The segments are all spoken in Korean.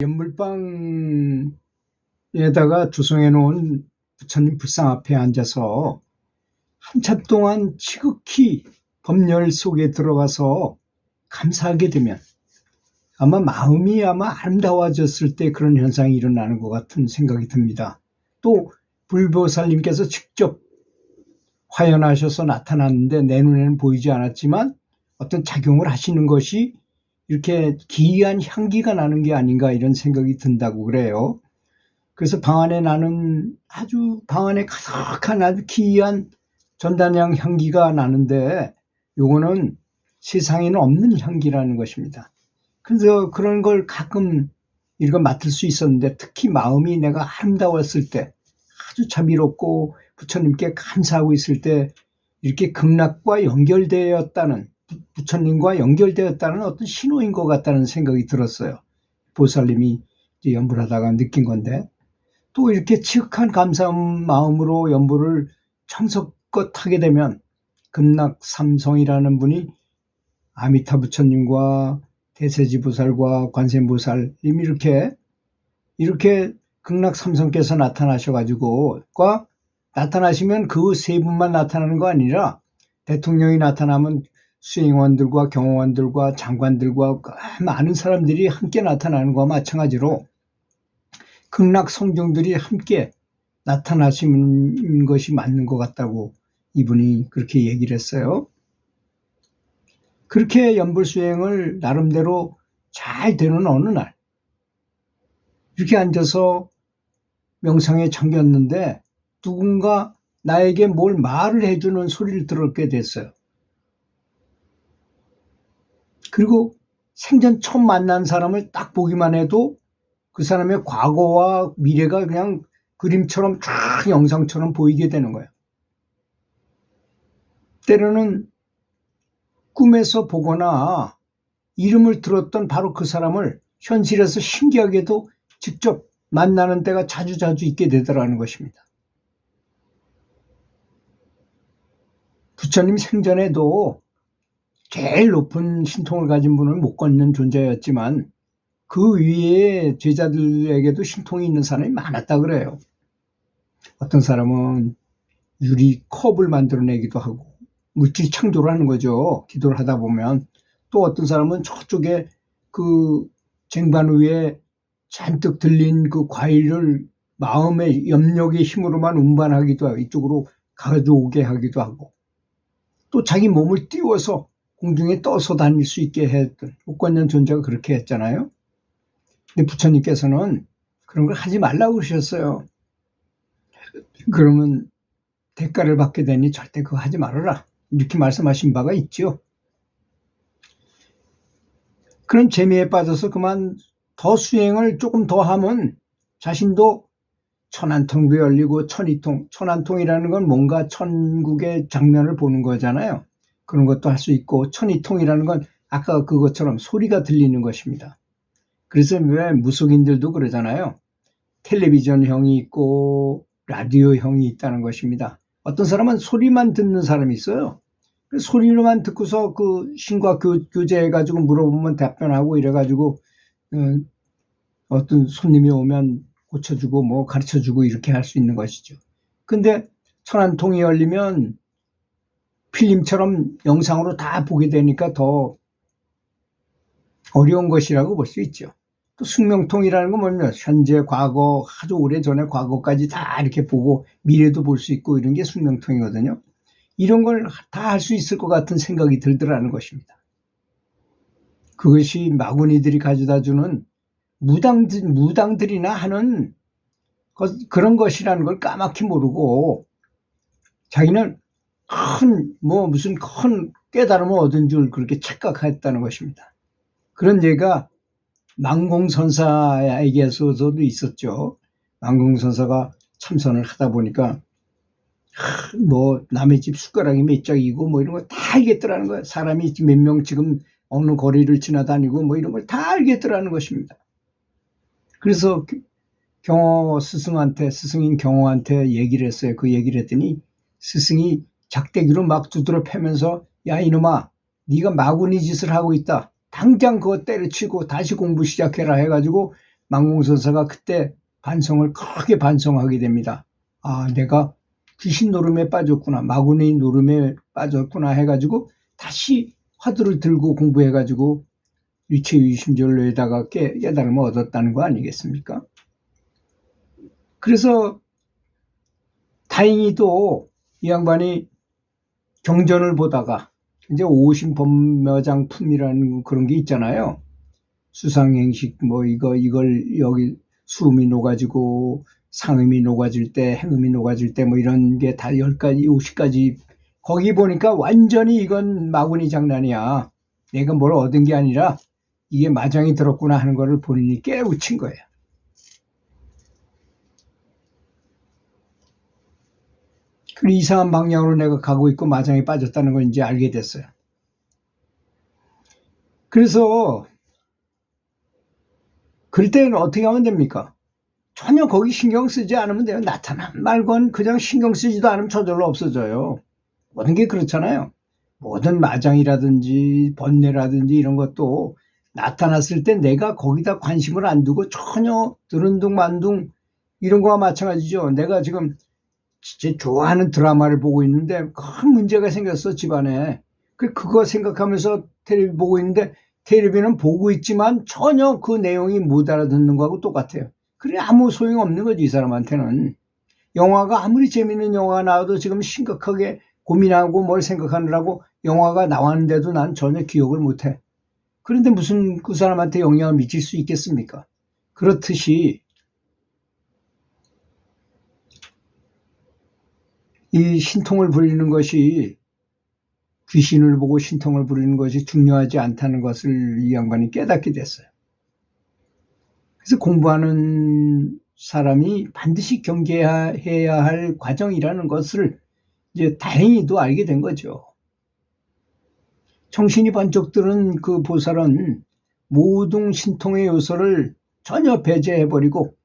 연물방에다가 조성해 놓은 부처님 불상 앞에 앉아서 한참 동안 지극히 법열 속에 들어가서 감사하게 되면 아마 마음이 아름다워졌을 때 그런 현상이 일어나는 것 같은 생각이 듭니다. 또 불보살님께서 직접 화연하셔서 나타났는데 내 눈에는 보이지 않았지만 어떤 작용을 하시는 것이 이렇게 기이한 향기가 나는 게 아닌가 이런 생각이 든다고 그래요. 그래서 방 안에 나는 방 안에 가득한 아주 기이한 전단향 향기가 나는데 요거는 세상에는 없는 향기라는 것입니다. 그래서 그런 걸 가끔 이거 맡을 수 있었는데 특히 마음이 내가 아름다웠을 때 아주 자비롭고 부처님께 감사하고 있을 때 이렇게 극락과 연결되었다는 부처님과 연결되었다는 어떤 신호인 것 같다는 생각이 들었어요. 보살님이 연불 하다가 느낀 건데 또 이렇게 지극한 감사한 마음으로 연불을 정성껏 하게 되면 극락삼성이라는 분이 아미타 부처님과 대세지보살과 관세음보살님이 이렇게 극락삼성께서 나타나셔가지고 나타나시면 그 세 분만 나타나는 거 아니라 대통령이 나타나면 수행원들과 경호원들과 장관들과 많은 사람들이 함께 나타나는 것과 마찬가지로 극락성중들이 함께 나타나시는 것이 맞는 것 같다고 이분이 그렇게 얘기를 했어요. 그렇게 연불수행을 나름대로 잘 되는 어느 날 이렇게 앉아서 명상에 잠겼는데 누군가 나에게 뭘 말을 해주는 소리를 들었게 됐어요. 그리고 생전 처음 만난 사람을 딱 보기만 해도 그 사람의 과거와 미래가 그냥 그림처럼 쫙 영상처럼 보이게 되는 거예요. 때로는 꿈에서 보거나 이름을 들었던 바로 그 사람을 현실에서 신기하게도 직접 만나는 때가 자주 있게 되더라는 것입니다. 부처님 생전에도 제일 높은 신통을 가진 분을 못 걷는 존재였지만 그 위에 제자들에게도 신통이 있는 사람이 많았다 그래요. 어떤 사람은 유리 컵을 만들어내기도 하고 물질 창조를 하는 거죠. 기도를 하다 보면. 또 어떤 사람은 저쪽에 그 쟁반 위에 잔뜩 들린 그 과일을 마음의 염력의 힘으로만 운반하기도 하고 이쪽으로 가져오게 하기도 하고 또 자기 몸을 띄워서 공중에 떠서 다닐 수 있게 했던 목관년 존재가 그렇게 했잖아요. 근데 부처님께서는 그런 걸 하지 말라고 그러셨어요. 그러면 대가를 받게 되니 절대 그거 하지 말아라. 이렇게 말씀하신 바가 있죠. 그런 재미에 빠져서 그만 더 수행을 조금 더 하면 자신도 천안통도 열리고 천이통, 천안통이라는 건 뭔가 천국의 장면을 보는 거잖아요. 그런 것도 할 수 있고 천이통이라는 건 아까 그것처럼 소리가 들리는 것입니다. 그래서 왜 무속인들도 그러잖아요. 텔레비전형이 있고 라디오형이 있다는 것입니다. 어떤 사람은 소리만 듣는 사람이 있어요. 소리로만 듣고서 그 신과 교제해가지고 물어보면 답변하고 이래가지고 어떤 손님이 오면 고쳐주고 뭐 가르쳐주고 이렇게 할 수 있는 것이죠. 근데 천안통이 열리면 필름처럼 영상으로 다 보게 되니까 더 어려운 것이라고 볼 수 있죠. 또 숙명통이라는 건 뭐냐면 현재, 과거, 아주 오래전에 과거까지 다 이렇게 보고 미래도 볼 수 있고 이런 게 숙명통이거든요. 이런 걸 다 할 수 있을 것 같은 생각이 들더라는 것입니다. 그것이 마구니들이 가져다 주는 무당들이나 하는 그런 것이라는 걸 까맣게 모르고 자기는 무슨 큰 깨달음을 얻은 줄 그렇게 착각했다는 것입니다. 그런 예가 망공선사에게서도 있었죠. 망공선사가 참선을 하다 보니까 남의 집 숟가락이 몇 짝이고 뭐 이런 거 다 알겠더라는 거예요. 사람이 몇 명 지금 어느 거리를 지나다니고 뭐 이런 걸 다 알겠더라는 것입니다. 그래서 스승인 경호한테 얘기를 했어요. 그 얘기를 했더니 스승이 작대기로 막 두드려 패면서 야 이놈아 네가 마구니 짓을 하고 있다. 당장 그거 때려치고 다시 공부 시작해라 해가지고 망공선사가 그때 크게 반성하게 됩니다. 아, 내가 귀신 노름에 빠졌구나, 마구니 노름에 빠졌구나 해가지고 다시 화두를 들고 공부해가지고 유체유심절로에다가 깨달음을 얻었다는 거 아니겠습니까? 그래서 다행히도 이 양반이 경전을 보다가 이제 오심법묘장품이라는 그런 게 있잖아요. 수상행식 이걸 여기 수음이 녹아지고 상음이 녹아질 때, 행음이 녹아질 때 이런 게 다 10가지, 50가지. 거기 보니까 완전히 이건 마구니 장난이야. 내가 뭘 얻은 게 아니라 이게 마장이 들었구나 하는 거를 본인이 깨우친 거예요. 그 이상한 방향으로 내가 가고 있고 마장에 빠졌다는 걸 이제 알게 됐어요. 그래서 그럴 때는 어떻게 하면 됩니까? 전혀 거기 신경 쓰지 않으면 돼요. 나타난 말건 그냥 신경 쓰지도 않으면 저절로 없어져요. 모든 게 그렇잖아요. 모든 마장이라든지 번뇌라든지 이런 것도 나타났을 때 내가 거기다 관심을 안 두고 전혀 드른둥만둥 이런 거와 마찬가지죠. 내가 지금 진짜 좋아하는 드라마를 보고 있는데 큰 문제가 생겼어, 집안에. 그거 생각하면서 텔레비 보고 있는데 텔레비는 보고 있지만 전혀 그 내용이 못 알아듣는 거하고 똑같아요. 그래 아무 소용없는 거지, 이 사람한테는. 영화가 아무리 재밌는 영화가 나와도 지금 심각하게 고민하고 뭘 생각하느라고 영화가 나왔는데도 난 전혀 기억을 못해. 그런데 무슨 그 사람한테 영향을 미칠 수 있겠습니까? 그렇듯이 이 신통을 부리는 것이, 귀신을 보고 신통을 부리는 것이 중요하지 않다는 것을 이 양반이 깨닫게 됐어요. 그래서 공부하는 사람이 반드시 경계해야 할 과정이라는 것을 이제 다행히도 알게 된 거죠. 정신이 번쩍 드는 그 보살은 모든 신통의 요소를 전혀 배제해버리고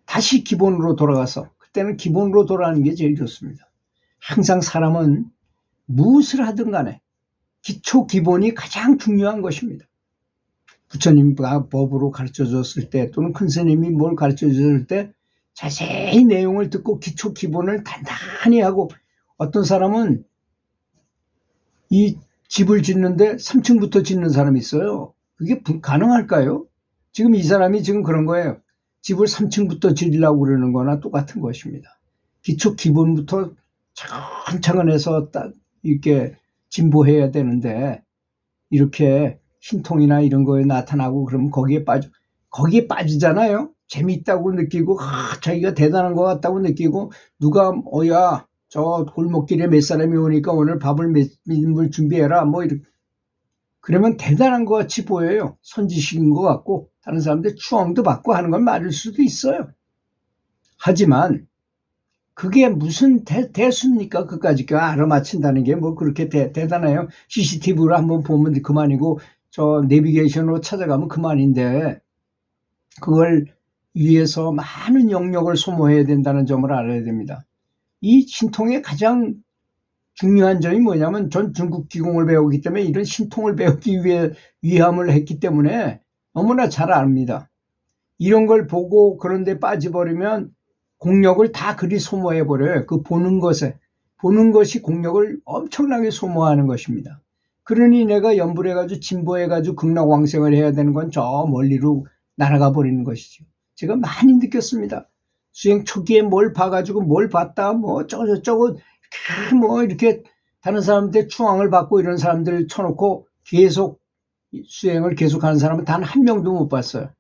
다시 기본으로 돌아가서, 그때는 기본으로 돌아가는 게 제일 좋습니다. 항상 사람은 무엇을 하든 간에 기초 기본이 가장 중요한 것입니다. 부처님과 법으로 가르쳐줬을 때 또는 큰 스님이 뭘 가르쳐줬을 때 자세히 내용을 듣고 기초 기본을 단단히 하고, 어떤 사람은 이 집을 짓는데 3층부터 짓는 사람이 있어요. 그게 가능할까요? 지금 이 사람이 지금 그런 거예요. 집을 3층부터 지으려고 그러는 거나 똑같은 것입니다. 기초 기본부터 차근차근 해서 딱 이렇게 진보해야 되는데, 이렇게 신통이나 이런 거에 나타나고 그러면 거기에 빠지잖아요. 재미있다고 느끼고, 자기가 대단한 것 같다고 느끼고, 누가, 야, 저 골목길에 몇 사람이 오니까 오늘 밥을 몇 인분 준비해라, 이렇게. 그러면 대단한 것 같이 보여요. 선지식인 것 같고, 다른 사람들 추앙도 받고 하는 건 맞을 수도 있어요. 하지만, 그게 무슨 대수입니까? 그까짓 거 알아맞힌다는 게 그렇게 대단해요. CCTV로 한번 보면 그만이고, 저 내비게이션으로 찾아가면 그만인데, 그걸 위해서 많은 영역을 소모해야 된다는 점을 알아야 됩니다. 이 신통의 가장 중요한 점이 뭐냐면, 전 중국 기공을 배우기 때문에 이런 신통을 배우기 위해 위함을 했기 때문에 너무나 잘 압니다. 이런 걸 보고 그런데 빠져버리면 공력을 다 그리 소모해버려요. 그 보는 것이 공력을 엄청나게 소모하는 것입니다. 그러니 내가 연불해가지고 진보해가지고 극락왕생을 해야 되는 건 저 멀리로 날아가 버리는 것이죠. 제가 많이 느꼈습니다. 수행 초기에 뭘 봐가지고 뭘 봤다, 저거 이렇게 다른 사람한테 추앙을 받고 이런 사람들 쳐놓고 계속 수행을 계속하는 사람은 단 한 명도 못 봤어요.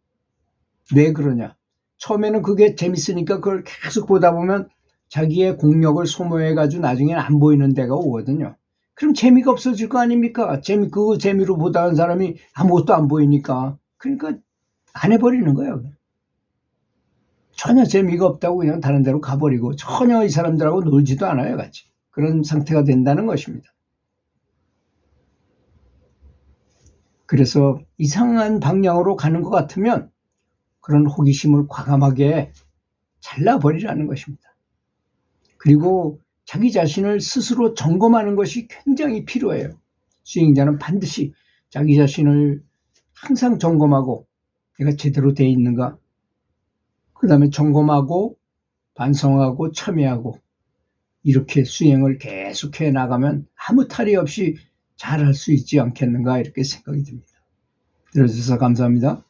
왜 그러냐? 처음에는 그게 재밌으니까 그걸 계속 보다 보면 자기의 공력을 소모해가지고 나중에는 안 보이는 데가 오거든요. 그럼 재미가 없어질 거 아닙니까? 그 재미로 보다 한 사람이 아무것도 안 보이니까. 그러니까 안 해버리는 거예요. 전혀 재미가 없다고 그냥 다른 데로 가버리고 전혀 이 사람들하고 놀지도 않아요, 같이. 그런 상태가 된다는 것입니다. 그래서 이상한 방향으로 가는 것 같으면 그런 호기심을 과감하게 잘라버리라는 것입니다. 그리고 자기 자신을 스스로 점검하는 것이 굉장히 필요해요. 수행자는 반드시 자기 자신을 항상 점검하고 내가 제대로 돼 있는가? 그 다음에 점검하고 반성하고 참여하고 이렇게 수행을 계속해 나가면 아무 탈이 없이 잘할 수 있지 않겠는가 이렇게 생각이 듭니다. 들어주셔서 감사합니다.